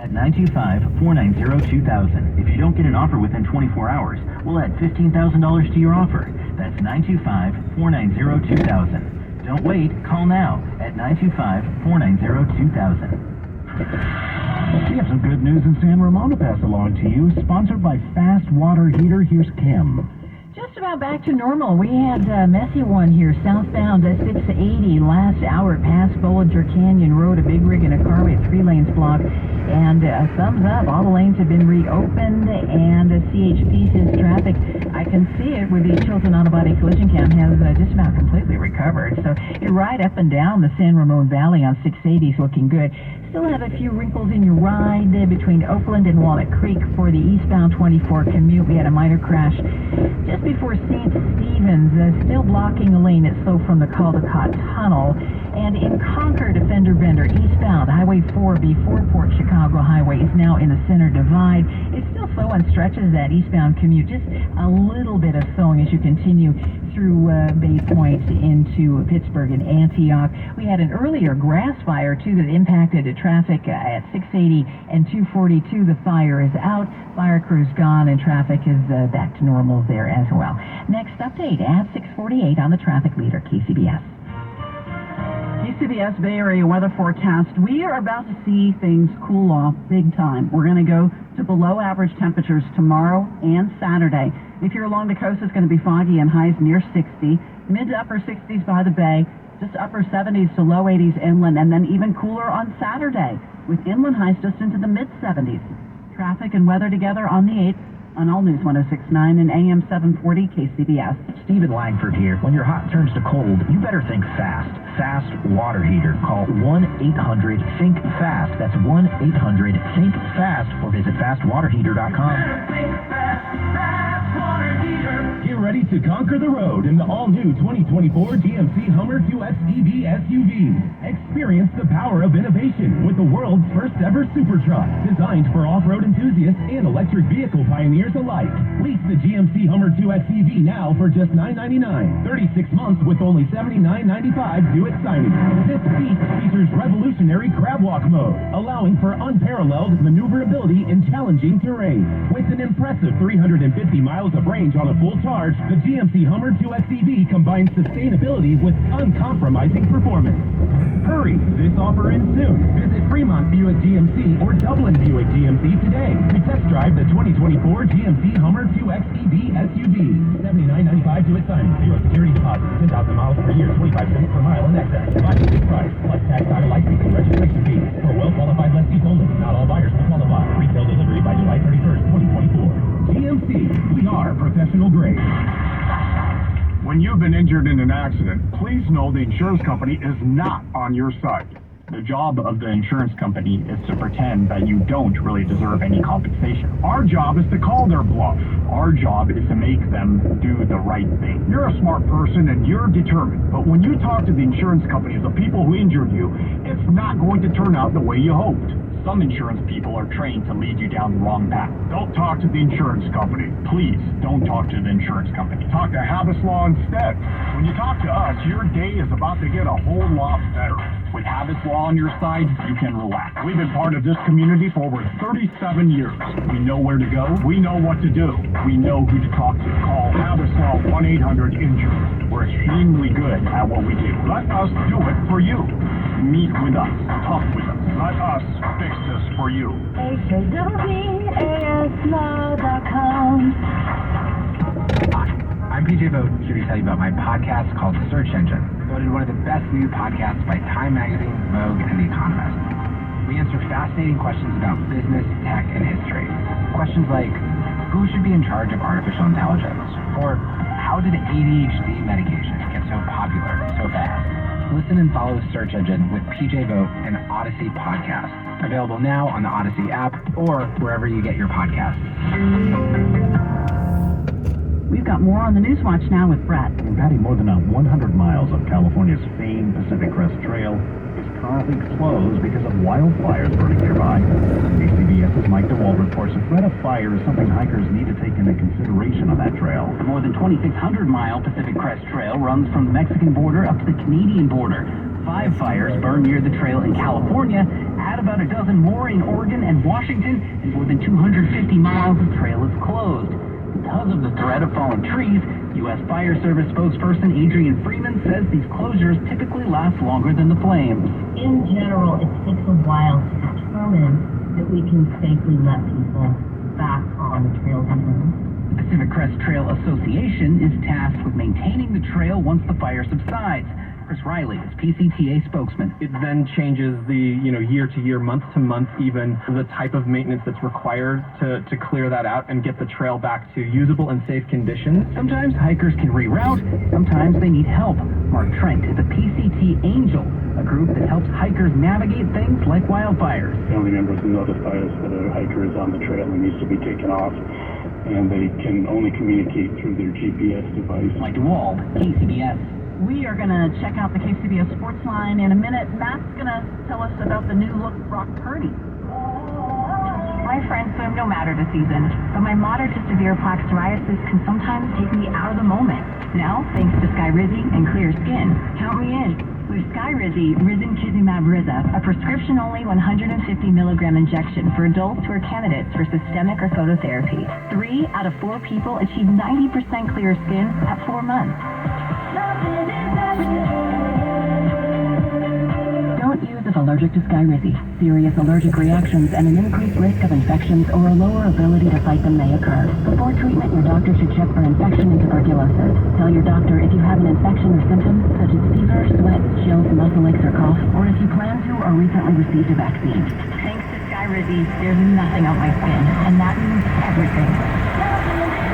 At 925-490-2000. If you don't get an offer within 24 hours, we'll add $15,000 to your offer. That's 925-490-2000. Don't wait. Call now at 925-490-2000. We have some good news in San Ramon to pass along to you. Sponsored by Fast Water Heater. Here's Kim. Just about back to normal. We had a messy one here, southbound 680 last hour past Bollinger Canyon Road. A big rig in a car. We had 3 lanes blocked. And thumbs up. All the lanes have been reopened, and CHP says traffic, I can see it with the Chilton Auto Body Collision Cam, has just about completely recovered. So you're right up and down the San Ramon Valley on 680 is looking good. Still have a few wrinkles in your ride between Oakland and Walnut Creek for the eastbound 24 commute. We had a minor crash just before St. Stephen's, still blocking a lane at slow from the Caldecott Tunnel. And in Concord, a fender bender eastbound Highway 4 before Port Chicago Highway is now in the center divide. It's still slow on stretches, that eastbound commute. Just a little bit of slowing as you continue through Bay Point into Pittsburgh and Antioch. We had an earlier grass fire, too, that impacted traffic at 680 and 242. The fire is out. Fire crew's gone, and traffic is back to normal there as well. Next update at 6:48 on the traffic leader, KCBS. KCBS Bay Area weather forecast. We are about to see things cool off big time. We're going to go to below average temperatures tomorrow and Saturday. If you're along the coast, it's going to be foggy and highs near 60. Mid to upper 60s by the bay. Just upper 70s to low 80s inland. And then even cooler on Saturday with inland highs just into the mid 70s. Traffic and weather together on the 8th. On All News 106.9 and AM 740 KCBS. Stephen Langford here. When your hot turns to cold, you better think fast. Fast water heater. Call 1-800-THINK-FAST. That's 1-800-THINK-FAST or visit fastwaterheater.com. Get ready to conquer the road in the all-new 2024 GMC Hummer QX EV SUV. Experience the power of innovation with the world's first ever super truck, designed for off-road enthusiasts and electric vehicle pioneers alike. Lease the GMC Hummer QX EV now for just $999. 36 months with only $79.95 due at signing. This beast features revolutionary crab walk mode, allowing for unparalleled maneuverability in challenging terrain. With an impressive 350 miles of range on a full charge, the GMC Hummer 2X EV combines sustainability with uncompromising performance. Hurry, this offer ends soon. Visit Fremont Buick GMC or Dublin Buick GMC today to test drive the 2024 GMC Hummer 2X EV SUV. $79.95 due at signing. Zero security deposit. 10,000 miles per year. 25 cents per mile in excess. Buying fixed price plus tax, title, license, and registration fees. For well-qualified lessees only. Not all buyers will qualify. Retail delivery by July 31st, 2024. GMC, we are professional grade. When you've been injured in an accident, please know the insurance company is not on your side. The job of the insurance company is to pretend that you don't really deserve any compensation. Our job is to call their bluff. Our job is to make them do the right thing. You're a smart person and you're determined, but when you talk to the insurance companies, the people who injured you, it's not going to turn out the way you hoped. Some insurance people are trained to lead you down the wrong path. Don't talk to the insurance company. Please, don't talk to the insurance company. Talk to Habas Law instead. When you talk to us, your day is about to get a whole lot better. With Habas Law on your side, you can relax. We've been part of this community for over 37 years. We know where to go. We know what to do. We know who to talk to. Call Habas Law 1-800-INJURED. We're extremely good at what we do. Let us do it for you. Meet with us. Talk with us. Let us fix this for you. HAWASLaw.com. Hi, I'm PJ Vogt, here to tell you about my podcast called Search Engine, voted one of the best new podcasts by Time Magazine, Vogue, and The Economist. We answer fascinating questions about business, tech, and history. Questions like, who should be in charge of artificial intelligence? Or, how did ADHD medication get so popular so fast? Listen and follow Search Engine with PJ Vogt and Odyssey Podcast. Available now on the Odyssey app or wherever you get your podcasts. We've got more on the News Watch now with Brett. Patty, more than 100 miles of California's famed Pacific Crest Trail is currently closed because of wildfires burning nearby. KCBS's Mike DeWald reports a threat of fire is something hikers need to take into consideration on that trail. The more than 2,600-mile Pacific Crest Trail runs from the Mexican border up to the Canadian border. 5 fires burned near the trail in California, add about a dozen more in Oregon and Washington, and more than 250 miles of trail is closed. Because of the threat of fallen trees, U.S. Fire Service spokesperson Adrian Freeman says these closures typically last longer than the flames. In general, it takes a while to determine that we can safely let people back on the trails and roads. The Pacific Crest Trail Association is tasked with maintaining the trail once the fire subsides. Chris Riley is PCTA spokesman. It then changes the, year to year, month to month even, the type of maintenance that's required to clear that out and get the trail back to usable and safe conditions. Sometimes hikers can reroute, sometimes they need help. Mark Trent is a PCT Angel, a group that helps hikers navigate things like wildfires. Family members notify us that a hiker is on the trail and needs to be taken off, and they can only communicate through their GPS device. Mike DeWald, KCBS. We are going to check out the KCBS Sports Line in a minute. Matt's going to tell us about the new look Brock Purdy. My friends swim no matter the season, but my moderate to severe plaque psoriasis can sometimes take me out of the moment. Now, thanks to Skyrizi and Clear Skin, count me in. With Skyrizi, Risankizumab Riza, a prescription-only 150 milligram injection for adults who are candidates for systemic or phototherapy. 3 out of 4 people achieve 90% clear skin at 4 months. Don't use if allergic to Skyrizi. Serious allergic reactions and an increased risk of infections or a lower ability to fight them may occur. Before treatment, your doctor should check for infection and tuberculosis. Tell your doctor if you have an infection or symptoms such as fever, sweat, chills, muscle aches, or cough, or if you plan to or recently received a vaccine. Thanks to Skyrizi, there's nothing on my skin, and that means everything.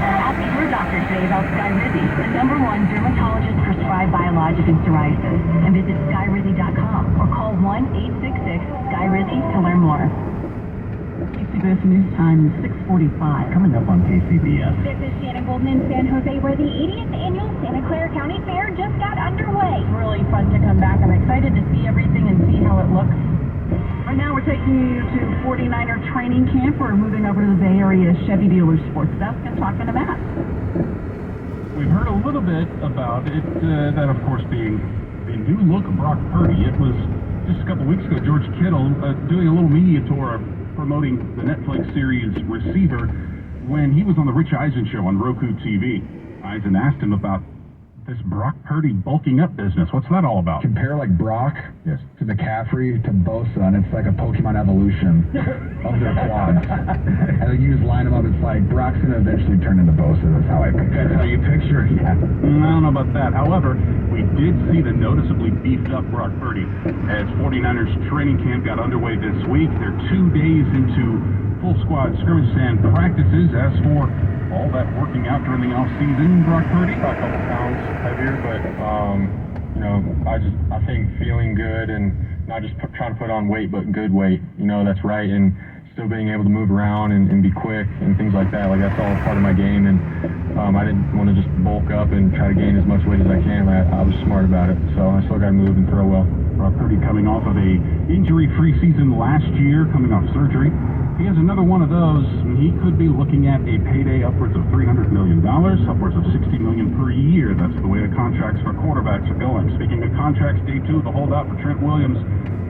Ask your doctor today about Skyrizi, the #1 dermatologist prescribed biologic in psoriasis, and visit skyrizi.com or call 1-866-SKYRIZI to learn more. KCBS News Time 6:45. Coming up on KCBS. This is Shannon Golden in San Jose, where the 80th annual Santa Clara County Fair just got underway. It's really fun to come back. I'm excited to see everything and see how it looks. Right now we're taking you to 49er training camp. We're moving over to the Bay Area Chevy Dealer Sports Desk and talking to Matt. We've heard a little bit about it, that of course being the new look of Brock Purdy. It was just a couple weeks ago, George Kittle doing a little media tour promoting the Netflix series Receiver when he was on the Rich Eisen show on Roku TV. Eisen asked him about this Brock Purdy bulking up business. What's that all about? Compare like Brock to McCaffrey to Bosa, and it's like a Pokemon evolution of their quads. And then you just line them up, it's like Brock's going to eventually turn into Bosa. That's how I picture it. That's how you picture it? Yeah. I don't know about that. However, we did see the noticeably beefed up Brock Purdy as 49ers training camp got underway this week. They're 2 days into full squad scrimmages and practices. As for all that working out during the off-season, Brock Purdy? A couple pounds heavier, but, I think feeling good and not just trying to put on weight, but good weight, that's right, and still being able to move around and be quick and things like that. Like, that's all part of my game, and I didn't want to just bulk up and try to gain as much weight as I can. I was smart about it, so I still got to move and throw well. Brock Purdy coming off of a injury-free season last year, coming off surgery. He has another one of those, and he could be looking at a payday upwards of $300 million, upwards of $60 million per year. That's the way the contracts for quarterbacks are going. Speaking of contracts, day 2 of the holdout for Trent Williams.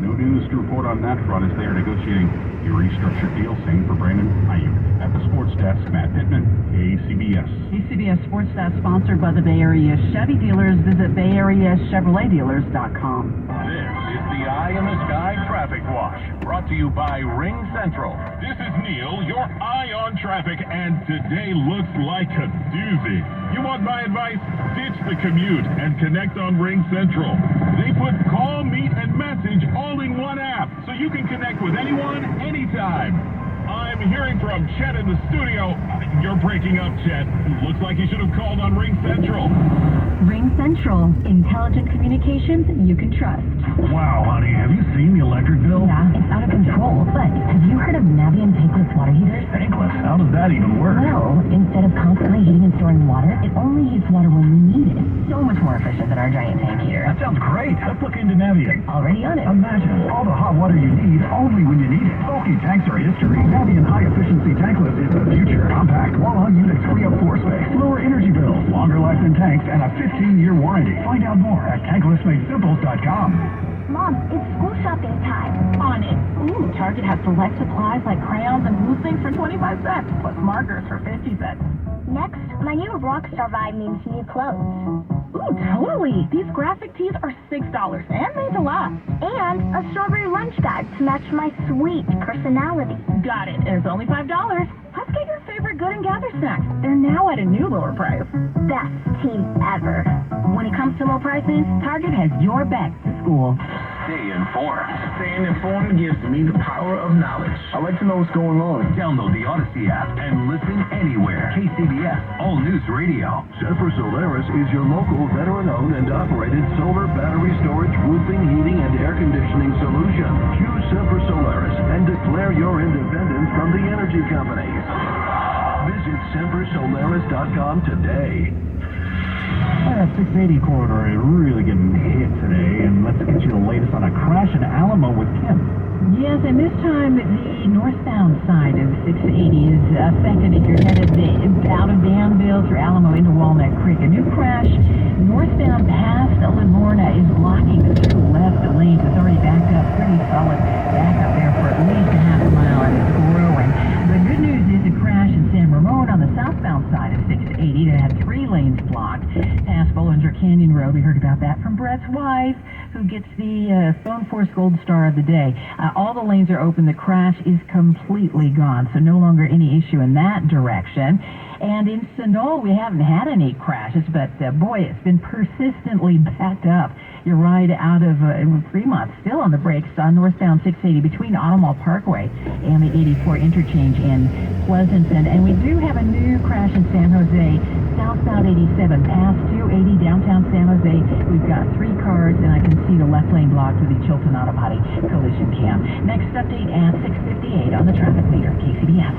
No news to report on that front as they are negotiating a restructured deal. Same for Brandon Ayuk. At the sports desk, Matt Pittman, KCBS. KCBS Sports Desk, sponsored by the Bay Area Chevy Dealers. Visit BayAreaChevroletDealers.com. This is the Eye in the Sky Traffic Wash, brought to you by Ring Central. This is Neil, your eye on traffic, and today looks like a doozy. You want my advice? Ditch the commute and connect on Ring Central. They put call, meet, and message all in one app, so you can connect with anyone, anytime. I'm hearing from Chet in the studio. You're breaking up, Chet. Looks like you should have called on Ring Central. Ring Central, intelligent communications you can trust. Wow, honey, have you seen the electric bill? Yeah, it's out of control, but have you heard of Navien tankless water heaters? Tankless? How does that even work? Well, instead of constantly heating and storing water, it only heats water when you need it. So much more efficient than our giant tank heater. That sounds great. Let's look into Navien. Already on it. Imagine all the hot water you need only when you need it. Bulky tanks are history. Navien high-efficiency tankless is the future. Compact, wall-hung units free up floor space, lower energy bills, longer life than tanks, and a 15-year warranty. Find out more at tanklessmadesimples.com. Mom, it's school shopping time. On it. Ooh, Target has select supplies like crayons and glue sticks for 25 cents, plus markers for 50 cents. Next, my new Rockstar vibe means new clothes. Ooh, totally. These graphic tees are $6 and made to last. And a strawberry lunch bag to match my sweet personality. Got it. And it's only $5. Let's get your favorite Good and Gather snacks. They're now at a new lower price. Best team ever. When it comes to low prices, Target has your back to school. Stay informed. Staying informed gives me the power of knowledge. I like to know what's going on. Download the Odyssey app and listen anywhere. KCBS All News Radio. Semper Solaris is your local veteran-owned and operated solar battery storage, roofing, heating, and air conditioning solution. Choose Semper Solaris and declare your independence from the energy companies. Visit SemperSolaris.com today. That 680 corridor is really getting hit today, and let's get you the latest on a crash in Alamo with Kim. Yes, and this time the northbound side of 680 is affected if you're headed out of Danville through Alamo into Walnut Creek. A new crash northbound past Livorno is blocking the two left lanes. It's already backed up, pretty solid backup there for at least a half a mile, and it's growing. The good news is a crash in San Ramon on the southbound side of 680 that had 3 lanes blocked past Bollinger Canyon Road. We heard about that from Brett's wife, who gets the Phone Force Gold Star of the day. All the lanes are open. The crash is completely gone, so no longer any issue in that direction. And in Sunol, we haven't had any crashes, but boy, it's been persistently backed up. You're right out of Fremont, still on the brakes on northbound 680 between Automall Parkway and the 84 interchange in Pleasanton. And we do have a new crash in San Jose, southbound 87 past 280 downtown San Jose. We've got 3 cars, and I can see the left lane blocked with the Chilton Auto Body collision cam. Next update at 6:58 on the traffic leader, KCBS.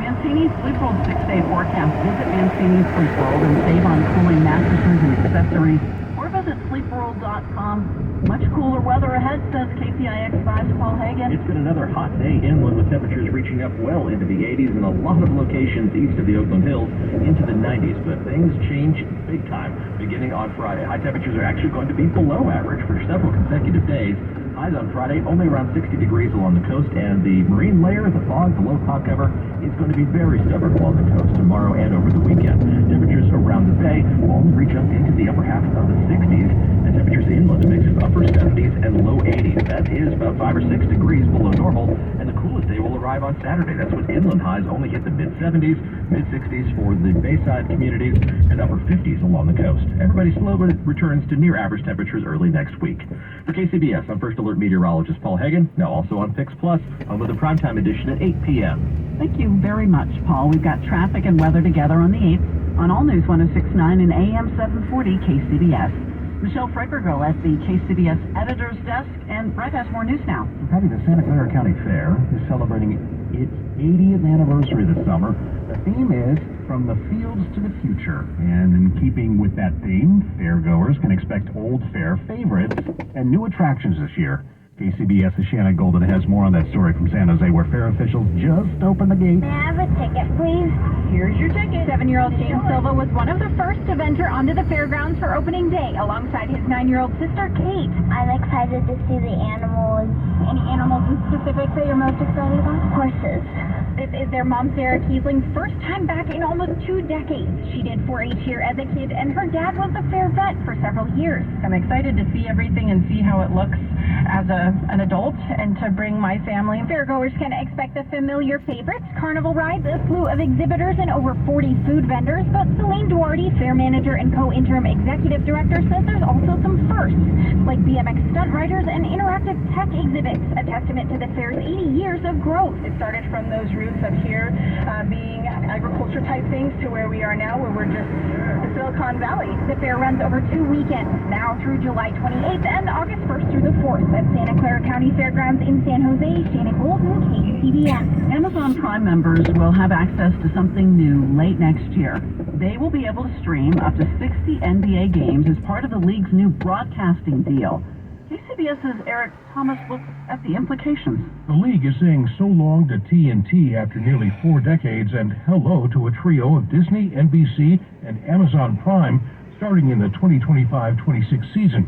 Mancini's Sleep World 6-day forecast. Visit Mancini's Sleep World and save on cooling mattresses and accessories. Or visit sleepworld.com. Much cooler weather ahead, says KPIX 5's Paul Hagan. It's been another hot day inland with temperatures reaching up well into the 80s in a lot of locations east of the Oakland Hills into the 90s. But things change big time beginning on Friday. High temperatures are actually going to be below average for several consecutive days. Highs on Friday only around 60 degrees along the coast, and the marine layer, the fog, the low cloud cover, is going to be very stubborn along the coast tomorrow and over the weekend. Temperatures around the bay will only reach up into the upper half of the 60s, and temperatures inland a mix of upper 70s and low 80s. That is about 5 or 6 degrees below normal, and the coolest day will arrive on Saturday. That's when inland highs only hit the mid-70s, mid-60s for the bayside communities, and upper 50s along the coast. Everybody slowly returns to near average temperatures early next week. For KCBS, I'm First Alert meteorologist Paul Hagan, now also on Pix Plus, home of the primetime edition at 8 p.m. Thank you very much, Paul. We've got traffic and weather together on the 8th on All News 106.9 and AM 740 KCBS. Michelle Freckerville at the KCBS editor's desk, and Brett has more news now. Patty, the Santa Clara County Fair is celebrating its 80th anniversary this summer. The theme is From the Fields to the Future. And in keeping with that theme, fairgoers can expect old fair favorites and new attractions this year. KCBS's Shannon Golden has more on that story from San Jose, where fair officials just opened the gate. May I have a ticket, please? Here's your ticket. 7-year-old James Silva was one of the first to venture onto the fairgrounds for opening day, alongside his 9-year-old sister, Kate. I'm excited to see the animals. Any animals in specific that you're most excited about? Horses. This is their mom, Sarah Kiesling's first time back in almost 2 decades. She did 4-H here as a kid, and her dad was a fair vet for several years. I'm excited to see everything and see how it looks as an adult, and to bring my family. Fairgoers can expect the familiar favorites, carnival rides, a slew of exhibitors, and over 40 food vendors. But Celine Duarte, fair manager and co-interim executive director, says there's also some firsts, like BMX stunt riders and interactive tech exhibits, a testament to the fair's 80 years of growth. It started from those roots up here year being agriculture type things to where we are now, where we're just the Silicon Valley. The fair runs over 2 weekends, now through July 28th and August 1st through the 4th at Santa Clara County Fairgrounds in San Jose. Shannon Golden, KCBS. Amazon Prime members will have access to something new late next year. They will be able to stream up to 60 NBA games as part of the league's new broadcasting deal. KCBS's Eric Thomas looks at the implications. The league is saying so long to TNT after nearly 4 decades and hello to a trio of Disney, NBC, and Amazon Prime starting in the 2025-26 season.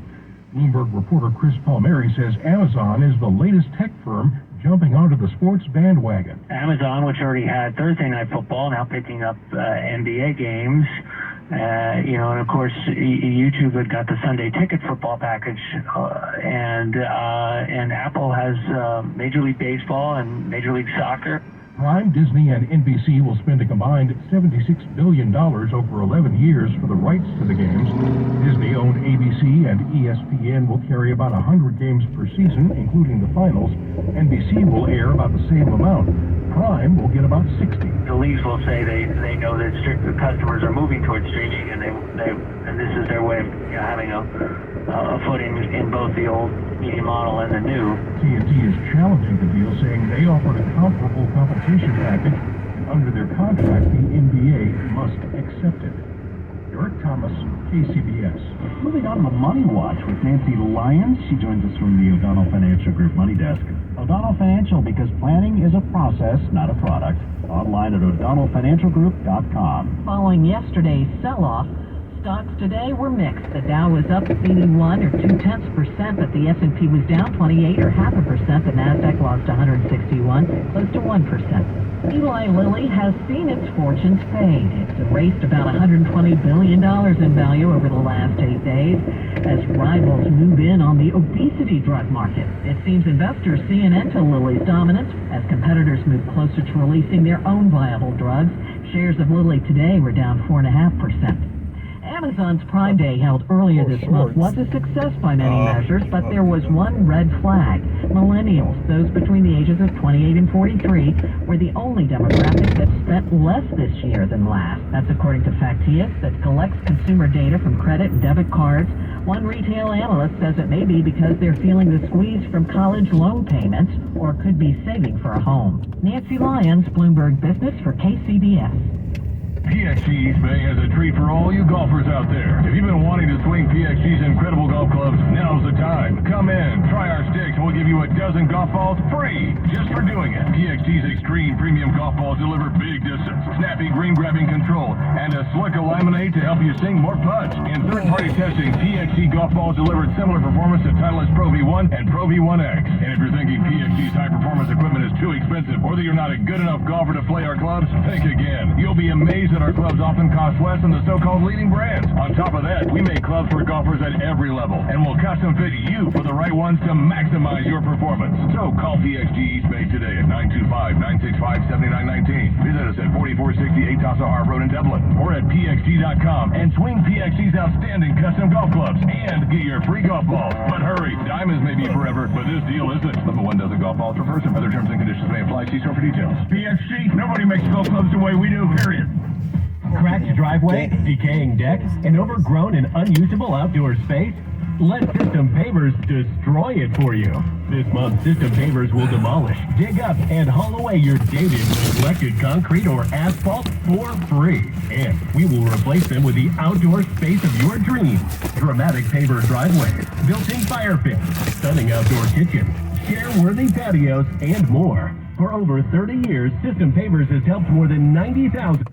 Bloomberg reporter Chris Palmieri says Amazon is the latest tech firm jumping onto the sports bandwagon. Amazon, which already had Thursday Night Football, now picking up NBA games. And of course, YouTube had got the Sunday Ticket football package, and Apple has Major League Baseball and Major League Soccer. Prime, Disney, and NBC will spend a combined $76 billion over 11 years for the rights to the games. Disney-owned ABC and ESPN will carry about 100 games per season, including the finals. NBC will air about the same amount. Prime will get about 60. The leagues will say they know that the customers are moving towards streaming, and this is their way of having a foot in both the old media model and the new. TNT is challenging the deal, saying they offered a comparable compensation package, and under their contract, the NBA must accept it. Eric Thomas, KCBS. Moving on to Money Watch with Nancy Lyons. She joins us from the O'Donnell Financial Group Money Desk. O'Donnell Financial, because planning is a process, not a product. Online at o'donnellfinancialgroup.com. Following yesterday's sell-off, stocks today were mixed. The Dow was up 81 or 0.2%, but the S&P was down 28 or 0.5%. The Nasdaq lost 161, close to 1%. Eli Lilly has seen its fortunes fade. It's erased about $120 billion in value over the last 8 days as rivals move in on the obesity drug market. It seems investors see an end to Lilly's dominance as competitors move closer to releasing their own viable drugs. Shares of Lilly today were down 4.5%. Amazon's Prime Day held earlier this month was a success by many measures, but there was one red flag. Millennials, those between the ages of 28 and 43, were the only demographic that spent less this year than last. That's according to Factious, that collects consumer data from credit and debit cards. One retail analyst says it may be because they're feeling the squeeze from college loan payments or could be saving for a home. Nancy Lyons, Bloomberg Business for KCBS. PXG East Bay has a treat for all you golfers out there. If you've been wanting to swing PXG's incredible golf clubs, now's the time. Come in, try our sticks, and we'll give you a dozen golf balls free just for doing it. PXG's extreme premium golf balls deliver big distance, snappy green grabbing control, and a slick laminate to help you sing more putts. In third-party testing, PXG golf balls delivered similar performance to Titleist Pro V1 and Pro V1X. And if you're thinking PXG's high-performance equipment is too expensive, or that you're not a good enough golfer to play our clubs, think again. You'll be amazed that our clubs often cost less than the so-called leading brands. On top of that, we make clubs for golfers at every level, and we'll custom fit you for the right ones to maximize your performance. So call PXG East Bay today at 925-965-7919. Visit us at 4468 Tossa R Road in Dublin, or at pxg.com, and swing PXG's outstanding custom golf clubs, and get your free golf balls. But hurry, diamonds may be forever, but this deal isn't. Number 1 dozen golf balls per person. Other terms and conditions may apply. See store for details. PXG, nobody makes golf clubs the way we do, period. Cracked driveway, decaying deck, and overgrown and unusable outdoor space? Let System Pavers destroy it for you. This month, System Pavers will demolish, dig up, and haul away your dated, neglected concrete or asphalt for free. And we will replace them with the outdoor space of your dreams. Dramatic paver driveways, built-in fire pits, stunning outdoor kitchens, share-worthy patios, and more. For over 30 years, System Pavers has helped more than 90,000